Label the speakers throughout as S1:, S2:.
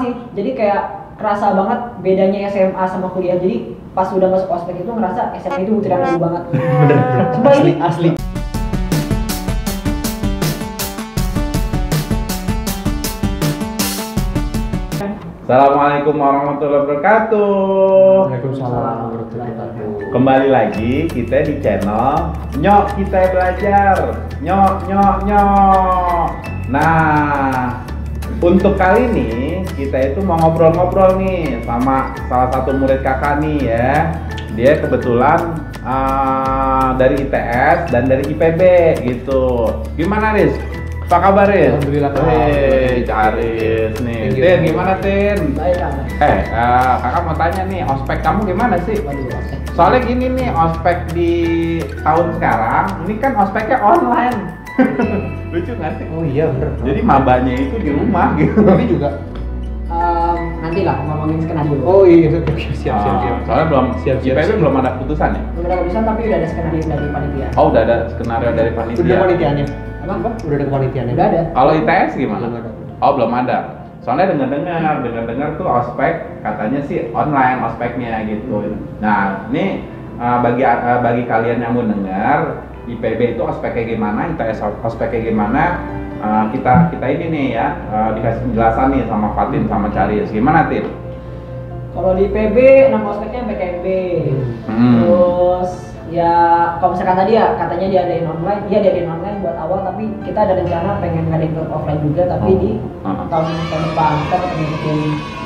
S1: sih, jadi kayak kerasa banget bedanya SMA sama kuliah. Jadi pas udah masuk ospek itu ngerasa SMA itu butiran dulu banget.
S2: Bener.
S1: Coba ini
S2: Asli.
S3: Assalamualaikum warahmatullahi wabarakatuh.
S2: Waalaikumsalam warahmatullahi wabarakatuh.
S3: Kembali lagi kita di channel Nyok Kita Belajar. Nyok. Nah, untuk kali ini kita itu mau ngobrol-ngobrol nih sama salah satu murid kakak nih ya. Dia kebetulan dari ITS dan dari IPB gitu. Gimana, Riz? Apa kabar, Riz?
S2: Alhamdulillah.
S3: Caris nih. Tin, gimana, Tin?
S1: baik kan?
S3: Kakak mau tanya nih, ospek kamu gimana sih?
S1: Waduh, ospek.
S3: Soalnya gini nih, ospek di tahun sekarang, ini kan ospeknya online. Lucu nggak sih?
S2: Oh iya bener.
S3: Jadi mabanya itu di rumah gitu.
S2: Tapi juga.
S1: Nanti lah ngomongin skenario.
S2: Oh iya, siap.
S3: Soalnya belum,
S2: Siap.
S3: IPB belum ada keputusan ya?
S1: Belum ada keputusan tapi udah ada skenario dari panitia.
S3: Oh, udah ada skenario dari
S2: Udah
S3: panitia.
S2: panitianya.
S1: Apa?
S2: Udah ada panitianya.
S1: Udah ada.
S3: Kalau ITS gimana?
S2: Belum ada.
S3: Oh, belum ada. Soalnya dengar tuh ospek katanya sih online ospeknya gitu. Nah, ini bagi kalian yang mau dengar IPB itu ospeknya gimana, ITS ospeknya gimana, kita ini nih ya dikasih penjelasan nih sama Fatin sama Caris. Gimana, Tin?
S1: Kalau di PB nama ospeknya PKMB.
S3: Hmm.
S1: Terus ya kalau misalkan tadi ya katanya diadain online buat awal, tapi kita ada rencana pengen ngadain offline juga tapi di tahun depan kita pengen bikin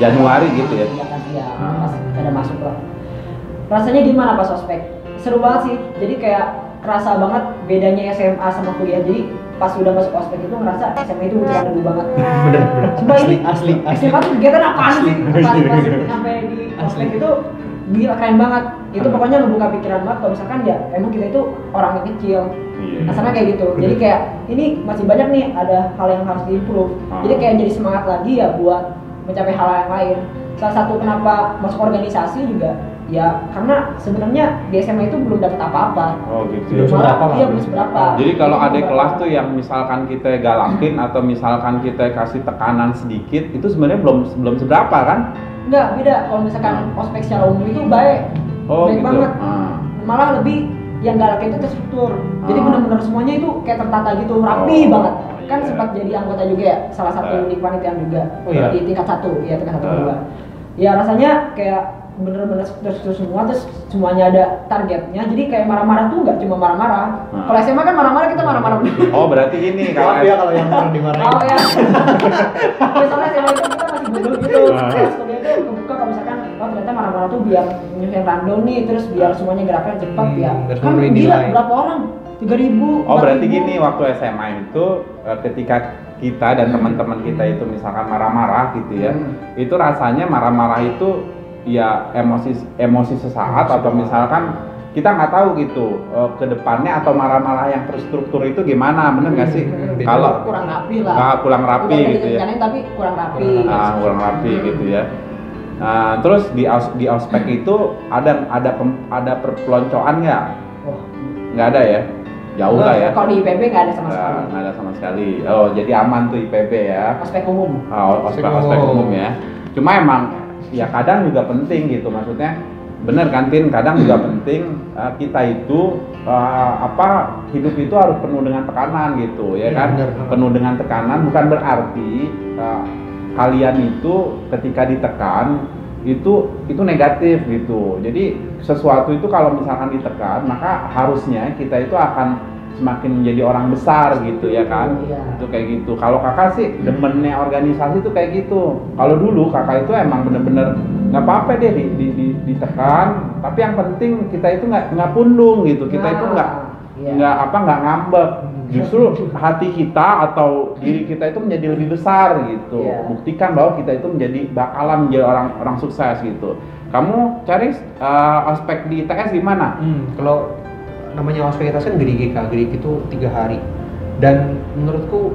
S3: Januari gitu ya?
S1: Iya kan, iya, pas ada masuk lah. Rasanya gimana pas ospek? Seru banget sih, jadi kayak kerasa banget bedanya SMA sama kuliah. Jadi pas udah masuk ospek itu ngerasa SMA itu butiran dulu banget.
S2: Bener.
S1: Coba ini
S2: Asli.
S1: SMA tuh kegiatan apaan sih? Pas sampai di ospek itu gila keren banget. Itu pokoknya ngebuka pikiran banget kalau misalkan ya emang kita itu orang yang kecil.
S3: Iya.
S1: Asalnya kayak gitu. Jadi kayak ini masih banyak nih ada hal yang harus diimprove. Jadi kayak jadi semangat lagi ya buat mencapai hal yang lain. Salah satu kenapa masuk organisasi juga ya karena sebenarnya di SMA itu belum dapat apa-apa.
S3: Oh gitu.
S2: Belum seberapa lah.
S1: Iya, belum seberapa.
S3: Jadi kalau adik kelas tuh yang misalkan kita galakin atau misalkan kita kasih tekanan sedikit, itu sebenarnya belum seberapa kan?
S1: Enggak, beda. Kalau misalkan ospek secara umum itu baik.
S3: Oh
S1: Baik
S3: gitu.
S1: banget. Malah lebih yang galaknya itu terstruktur. Jadi benar-benar semuanya itu kayak tertata gitu, rapi banget. Kan
S3: iya.
S1: sempat jadi anggota juga ya, salah satu di kepanitiaan juga.
S2: Oh, iya.
S1: Di tingkat 1, ya tingkat 1 kedua. Ya rasanya kayak bener-bener terstruktur semua, terus semuanya ada targetnya. Jadi kayak marah-marah tuh nggak cuma marah-marah. Kalau SMA kan marah-marah kita marah-marah.
S3: Oh berarti ini
S2: Maaf ya kalau yang pernah dimarahin.
S1: Oh ya. Misalnya SMA itu kita masih bodoh gitu. Terus kuliah itu kebuka kalau misalkan ternyata marah-marah tuh biar nyusahin random nih, terus biar semuanya geraknya cepat ya.
S2: terus
S1: Kan
S2: memberi
S1: gila
S2: nilai.
S1: berapa orang? 3.000.
S3: Oh berarti
S1: 4.000.
S3: gini, waktu SMA itu ketika kita dan teman-teman kita itu misalkan marah-marah gitu ya, itu rasanya marah-marah itu ya emosi sesaat atau misalkan kita nggak tahu gitu ke depannya atau marah-marah yang terstruktur itu gimana, bener nggak sih? Kalau
S1: kurang rapi lah.
S3: kurang rapi
S1: Udah
S3: gitu ya.
S1: direncanain tapi kurang rapi.
S3: Kurang rapi gitu ya. Terus di ospek itu ada perpeloncoan nggak?
S1: Wah.
S3: Nggak ada ya? Jauh lah ya.
S1: Kalau di IPB nggak ada sama sekali.
S3: Nggak ada sama sekali. Oh jadi aman tuh IPB ya.
S1: Ospek umum.
S3: Ospek umum ya. Cuma emang ya kadang juga penting gitu, maksudnya bener kan Tin, kadang juga penting kita itu hidup itu harus penuh dengan tekanan gitu ya kan.
S2: Bener.
S3: Penuh dengan tekanan bukan berarti kalian itu ketika ditekan itu negatif gitu. Jadi sesuatu itu kalau misalkan ditekan maka harusnya kita itu akan semakin menjadi orang besar gitu ya kan.
S1: Iya.
S3: Itu kayak gitu. Kalau kakak sih demennya organisasi itu kayak gitu. Kalau dulu kakak itu emang bener-bener nggak apa-apa deh ditekan, tapi yang penting kita itu nggak pundung gitu. Kita itu nggak ngambek. Justru hati kita atau diri kita itu menjadi lebih besar gitu.
S1: Iya.
S3: Buktikan bahwa kita itu bakalan menjadi orang sukses gitu. Kamu cari ospek di ITS gimana?
S2: Kalau namanya ospek kita kan GDG itu 3 hari. Dan menurutku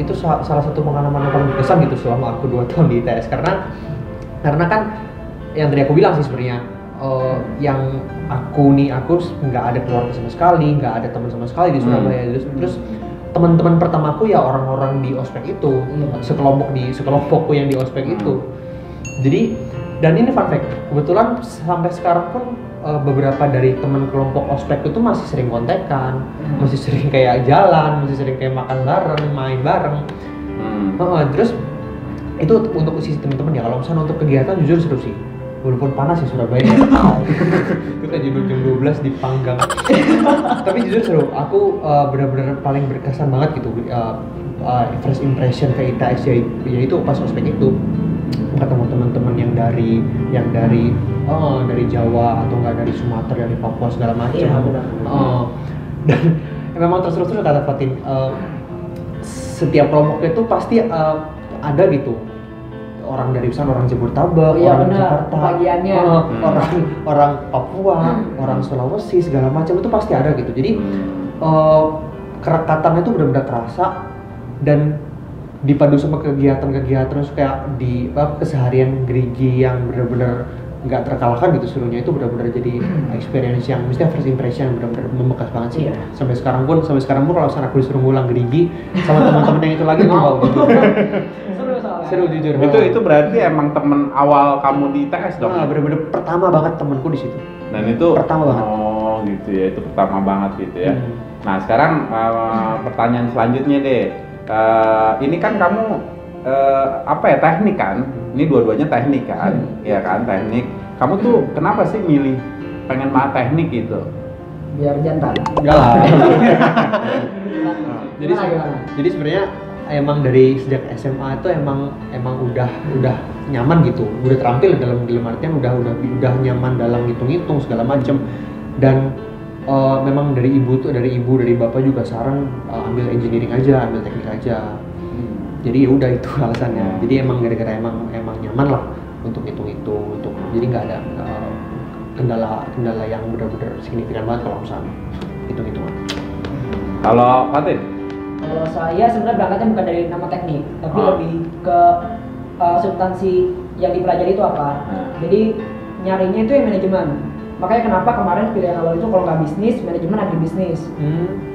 S2: itu salah satu pengalaman yang paling berkesan gitu selama aku 2 tahun di ITS karena kan yang tadi aku bilang sih sebenarnya yang aku nggak ada keluarga sama sekali, nggak ada teman sama sekali di Surabaya. Terus teman-teman pertamaku ya orang-orang di ospek itu, sekelompokku yang di ospek itu. Jadi dan ini fun fact, kebetulan sampai sekarang pun beberapa dari teman kelompok ospek itu masih sering kontekan, masih sering kayak jalan, masih sering kayak makan bareng, main bareng. Terus itu untuk sisi teman-teman ya. Kalau misalnya untuk kegiatan jujur seru sih. Walaupun panas ya Surabaya. Itu kan jam 12 dipanggang. Tapi jujur seru. Aku benar-benar paling berkesan banget gitu. First impression ke ITS yaitu pas ospek itu ketemu teman-teman yang dari Jawa atau enggak dari Sumatera, dari Papua segala macam.
S1: Iya, benar.
S2: Dan memang terus kata Fatin, setiap kelompok itu pasti ada gitu. Orang dari sana, orang Jabodetabek, orang Jakarta,
S1: bagiannya.
S2: Orang Papua, orang Sulawesi segala macam itu pasti ada gitu. Jadi kerekatan itu benar-benar terasa dan dipadu sama kegiatan-kegiatan terus kayak di keseharian gerigi yang benar-benar nggak terkalahkan gitu serunya. Itu benar-benar jadi experience yang mestinya first impression yang benar-benar membekas banget sih. Sampai sekarang pun kalau sana aku disuruh ngulang gerigi sama teman-teman yang itu lagi mau gitu. Seru jujur.
S3: Itu berarti emang temen awal kamu di ITS dong?
S2: Bener-bener pertama banget temenku di situ.
S3: Dan itu
S2: pertama banget.
S3: Oh gitu ya, itu pertama banget gitu ya. Nah sekarang pertanyaan selanjutnya deh. Ini kan kamu teknik kan? Ini dua-duanya teknik kan? Iya kan, teknik. Kamu tuh kenapa sih milih pengen teknik gitu?
S1: Biar jantan.
S2: Enggak lah. Jadi sebenarnya emang dari sejak SMA itu emang udah nyaman gitu, udah terampil dalam artian udah nyaman dalam hitung-hitung segala macem. Dan memang dari ibu dari bapak juga saran ambil engineering aja, ambil teknik aja. Jadi ya udah itu alasannya. Jadi emang gara-gara emang nyaman lah untuk hitung-hitung, jadi nggak ada kendala yang benar-benar signifikan banget kalau misalnya hitung-hitungan.
S3: Kalau Fatin?
S1: Kalau saya sebenarnya berangkatnya bukan dari nama teknik, tapi lebih ke substansi yang dipelajari itu apa. Jadi nyarinya itu yang manajemen. Makanya kenapa kemarin pilihan awal itu kalau nggak bisnis, manajemen agribisnis.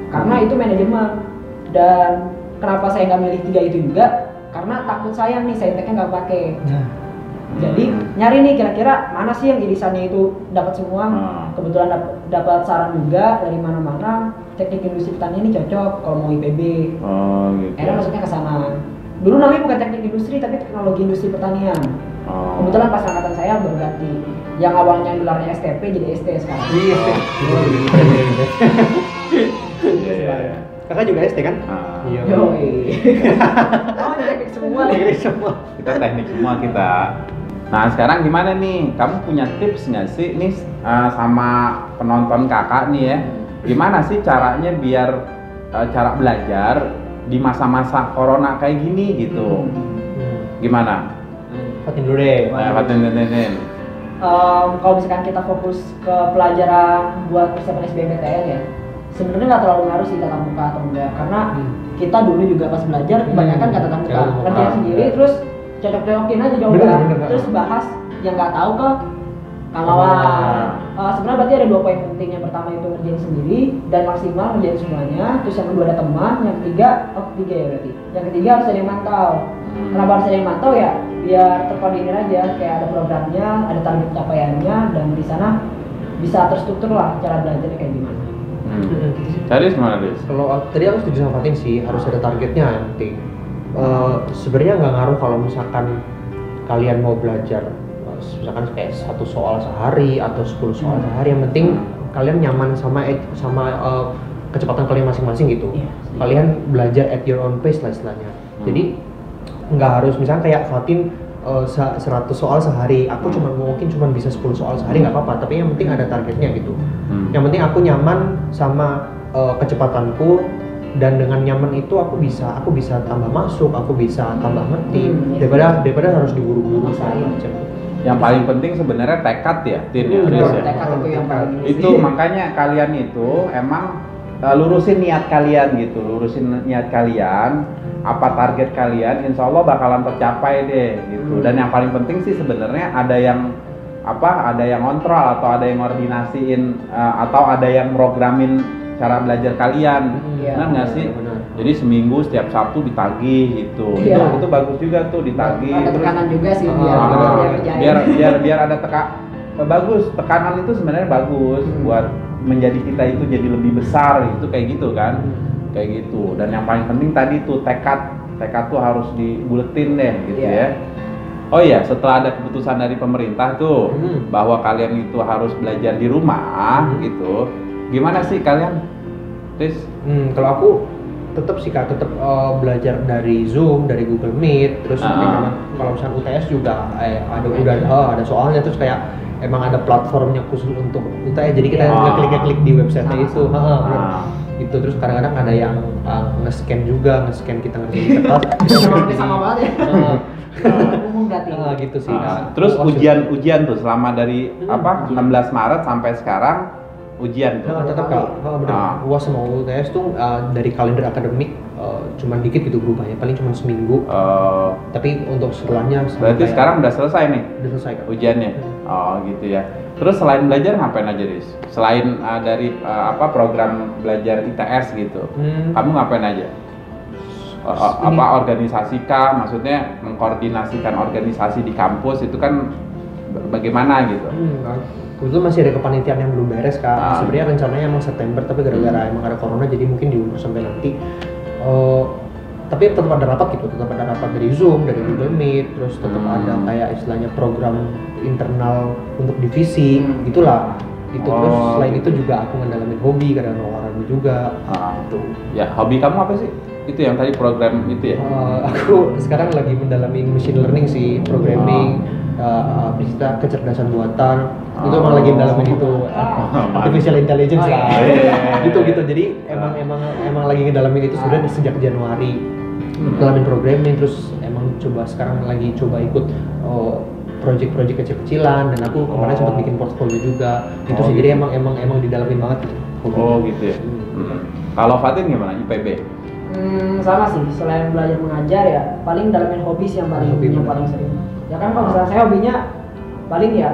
S1: Karena itu manajemen. Dan kenapa saya nggak milih 3 itu juga? Karena takut sayang nih, sainteknya nggak pakai. Jadi nyari nih kira-kira mana sih yang irisannya itu dapat semua. Kebetulan dapat saran juga dari mana-mana. Teknik industri pertanian ini cocok kalau mau IPB. Gitu. Akhirnya masuknya ke sana. Dulu namanya bukan teknik industri tapi teknologi industri pertanian. Kebetulan pas angkatan saya berganti. Yang awalnya gelarnya STP jadi ST sekarang.
S2: Iya. Kakak juga ST kan?
S1: Iya. Teknik semua.
S3: Kita teknik semua kita. Nah sekarang gimana nih? Kamu punya tips nggak sih nih sama penonton kakak nih ya? Gimana sih caranya biar cara belajar di masa-masa corona kayak gini gitu? Gimana?
S2: Fatin dulu deh.
S3: Fatin.
S1: Kalau misalkan kita fokus ke pelajaran buat persiapan SBMPTN ya, sebenarnya nggak terlalu ngaruh sih tatap muka atau enggak, karena kita dulu juga pas belajar kebanyakan nggak tatap muka, ngerjain sendiri terus cocok-cocokin aja jawaban, terus bahas yang nggak tahu ke kawan. Sebenarnya berarti ada 2 poin penting. Yang pertama itu ngerjain sendiri dan maksimal ngerjain semuanya. Terus yang kedua ada teman. Yang ketiga, ketiga ya berarti. Yang ketiga harus ada yang mantau. Kenapa harus ada yang mantau ya? Biar terkoordinir aja, kayak ada programnya, ada target capaiannya, dan di sana bisa terstruktur lah cara belajarnya kayak gimana.
S3: Tadi gimana Riz?
S2: Kalau tadi aku setuju sama Fatin sih, harus ada targetnya yang penting. Sebenarnya nggak ngaruh kalau misalkan kalian mau belajar misalkan kayak 1 soal sehari atau 10 soal sehari, yang penting kalian nyaman sama kecepatan kalian masing-masing gitu. Kalian belajar at your own pace lah istilahnya. Jadi nggak harus misalkan kayak Fatin 100 soal sehari, aku mungkin cuma bisa 10 soal sehari, nggak apa-apa, tapi yang penting ada targetnya gitu. Yang penting aku nyaman sama kecepatanku, dan dengan nyaman itu aku bisa tambah masuk, aku bisa tambah ngerti daripada harus diburu-buru segala macam.
S3: Yang paling penting sebenarnya tekad ya, Tin ya.
S1: Tekad itu yang paling
S3: itu makanya kalian itu emang lurusin niat kalian gitu, apa target kalian, insya Allah bakalan tercapai deh gitu. Dan yang paling penting sih sebenarnya ada yang kontrol atau ada yang koordinasiin atau ada yang programin cara belajar kalian, benar nggak sih? Jadi seminggu setiap Sabtu ditagih gitu.
S1: Iya.
S3: Itu bagus juga tuh ditagih.
S1: Ada tekanan juga sih
S3: biar ada bagus, tekanan itu sebenarnya bagus buat menjadi kita itu jadi lebih besar itu kayak gitu kan. Kayak gitu. Dan yang paling penting tadi tuh tekad tuh harus dibuletin deh gitu ya. Oh iya, setelah ada keputusan dari pemerintah tuh bahwa kalian itu harus belajar di rumah gitu. Gimana sih kalian? Tis?
S2: Kalau aku tetap sih Kak, tetap belajar dari Zoom, dari Google Meet, terus kalau misalnya UTS juga ada soalnya, terus kayak emang ada platformnya khusus untuk UTS, jadi kita ngeklik di website-nya itu. Itu terus kadang-kadang ada yang nge-scan kita ngerjain kertas.
S1: sama banget ya. Umum berarti.
S2: Gitu sih.
S3: Terus ujian tuh selama dari 16 Maret sampai sekarang ujian tuh.
S2: Tetap Kak, benar. UAS sama UTS tuh dari kalender akademik cuma dikit gitu berubahnya, paling cuma seminggu. Tapi untuk setelahnya
S3: berarti sekarang udah selesai nih?
S2: Udah selesai Kak.
S3: Ujiannya? Oh gitu ya. Terus selain belajar ngapain aja Riz? Selain dari program belajar ITS gitu, kamu ngapain aja? Organisasi kah? Maksudnya mengkoordinasikan organisasi di kampus itu kan bagaimana gitu?
S2: Kebetulan masih ada kepanitiaan yang belum beres Kak. Sebenarnya rencananya emang September, tapi gara-gara emang ada corona jadi mungkin diundur sampai nanti. Tapi tetap ada rapat gitu, tetap ada rapat dari Zoom, dari Google Meet, terus tetap ada kayak istilahnya program internal untuk divisi, gitulah. Terus selain itu juga aku ngedalamin hobi, kadang-kadang olahraga juga.
S3: Ya, hobi kamu apa sih? Itu yang tadi program itu ya?
S2: Aku sekarang lagi mendalami machine learning sih, programming, kecerdasan buatan. Itu emang lagi mendalamin itu, artificial intelligence lah. Gitu. Jadi emang lagi ngedalamin itu sudah sejak Januari. Ngedalamin programming, terus emang sekarang lagi coba ikut project-project kecil-kecilan, dan aku kemarin sempat bikin portfolio juga. Itu sih, jadi emang didalamin banget gitu.
S3: Gitu ya. Kalau Fatin gimana IPB?
S1: Sama sih, selain belajar mengajar ya paling dalamin hobi sih yang paling sering. Ya kan kalau misalnya saya hobinya paling ya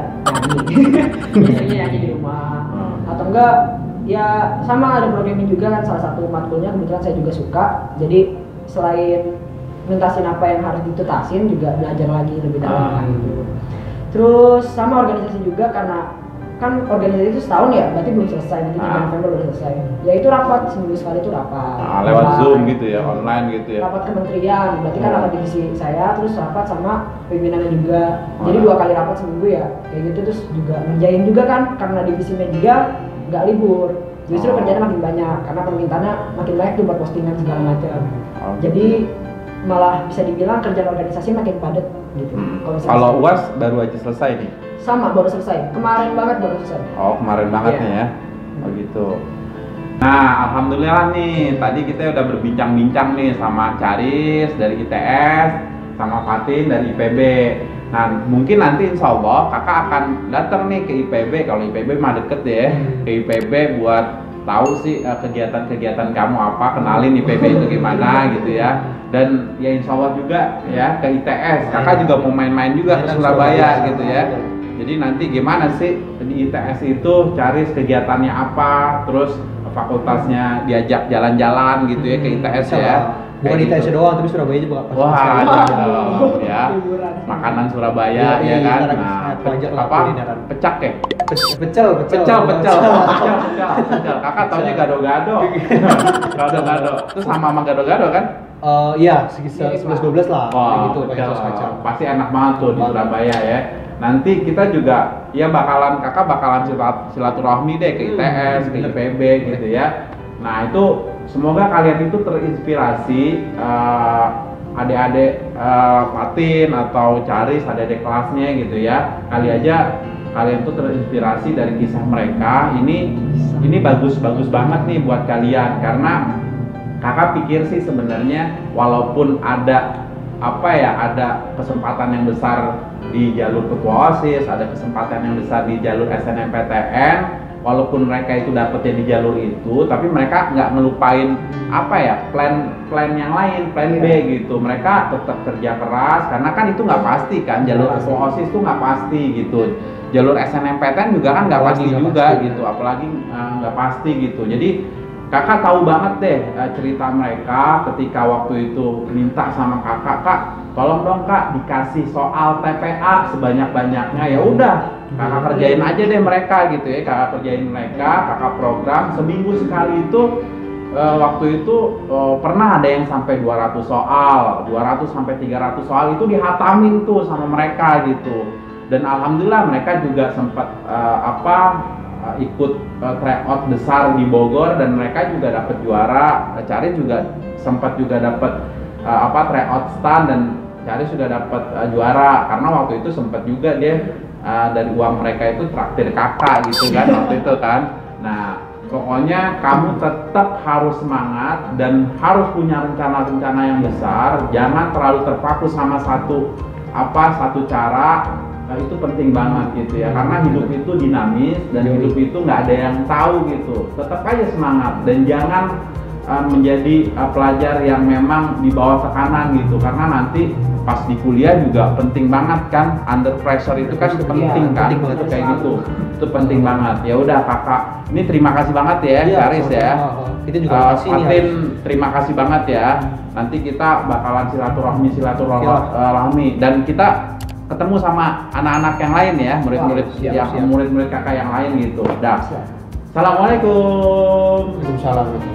S1: biasanya nyanyi di rumah, atau enggak ya sama ada programming juga kan, salah satu matkulnya kebetulan saya juga suka. Jadi selain nuntasin apa yang harus ditutasin juga belajar lagi lebih dalam gitu. Terus sama organisasi juga, karena kan organisasi itu setahun ya, berarti belum selesai, nanti di November baru selesai. Ya itu rapat, seminggu sekali itu rapat.
S3: Lewat Zoom gitu ya, online gitu ya.
S1: Rapat kementerian, berarti kan rapat divisi saya, terus rapat sama pimpinannya juga. Jadi 2 kali rapat seminggu ya, kayak gitu. Terus juga ngerjain juga kan, karena divisi media nggak libur. Justru kerjanya makin banyak, karena permintaannya makin banyak tuh buat postingan segala macam. Jadi malah bisa dibilang kerjaan organisasi makin padat gitu.
S3: Kalau UAS baru aja selesai nih?
S1: Sama, baru selesai. Kemarin banget baru selesai.
S3: Kemarin banget nih ya. Gitu. Nah, alhamdulillah nih, tadi kita udah berbincang-bincang nih sama Charis dari ITS, sama Fatin dari IPB. Nah, mungkin nanti insya Allah kakak akan datang nih ke IPB, kalau IPB mah deket ya, ke IPB buat tahu sih kegiatan-kegiatan kamu apa, kenalin IPB itu gimana gitu ya. Dan ya insya Allah juga ya ke ITS, kakak juga mau main-main juga ke Surabaya gitu ya. Jadi nanti gimana sih di ITS itu, cari kegiatannya apa, terus fakultasnya diajak jalan-jalan gitu ya ke ITS ya.
S2: Bukan ITS doang, tapi Surabaya juga.
S3: Ya. Makanan Surabaya ya kan. Nah, pecak ya?
S2: Pecel.
S3: Kakak taunya gado-gado. Gado-gado. Itu sama gado-gado kan?
S2: Iya, 11-12 lah. Gitu,
S3: pecel. Pasti enak banget tuh di Surabaya ya. Nanti kita juga ya kakak bakalan silaturahmi deh ke ITS, ke IPB gitu ya. Nah itu semoga kalian itu terinspirasi, adik-adik Fatin atau Charis, adik-adik kelasnya gitu ya. Kalian tuh terinspirasi dari kisah mereka. Ini bagus banget nih buat kalian, karena kakak pikir sih sebenarnya walaupun ada kesempatan yang besar di jalur ketua OSIS, ada kesempatan yang besar di jalur SNMPTN, walaupun mereka itu dapetnya di jalur itu, tapi mereka nggak ngelupain plan yang lain, plan B gitu. Mereka tetap kerja keras, karena kan itu nggak pasti kan, jalur ketua OSIS itu nggak pasti gitu. Jalur SNMPTN juga kan nggak pasti juga gitu, apalagi nggak pasti gitu. Jadi Kakak tahu banget deh cerita mereka ketika waktu itu minta sama kakak, Kak, tolong dong Kak dikasih soal TPA sebanyak-banyaknya. Ya udah, kakak kerjain aja deh mereka gitu ya. Kakak kerjain mereka, kakak program seminggu sekali itu. Waktu itu pernah ada yang sampai 200 soal, 200 sampai 300 soal itu dihatamin tuh sama mereka gitu. Dan alhamdulillah mereka juga sempat ikut tryout besar di Bogor dan mereka juga dapat juara. Cari juga sempat juga dapat tryout stan dan Cari sudah dapat juara karena waktu itu sempat juga dia dari uang mereka itu traktir kakak gitu kan waktu itu kan. Nah, pokoknya kamu tetap harus semangat dan harus punya rencana-rencana yang besar. Jangan terlalu terpaku sama satu cara. Nah, itu penting banget gitu ya, karena hidup itu dinamis dan hidup itu nggak ada yang tahu gitu. Tetap aja semangat dan jangan menjadi pelajar yang memang di bawah tekanan gitu, karena nanti pas di kuliah juga penting banget kan, under pressure itu kan penting kan, itu kayak gitu, itu penting banget. Ya udah kakak, ini terima kasih banget ya Charis ya.
S2: Kita juga
S3: Fatin, terima kasih banget ya. Nanti kita bakalan silaturahmi dan kita ketemu sama anak-anak yang lain ya, murid-murid kakak yang lain gitu. Dah. Assalamualaikum.
S2: Waalaikumsalam.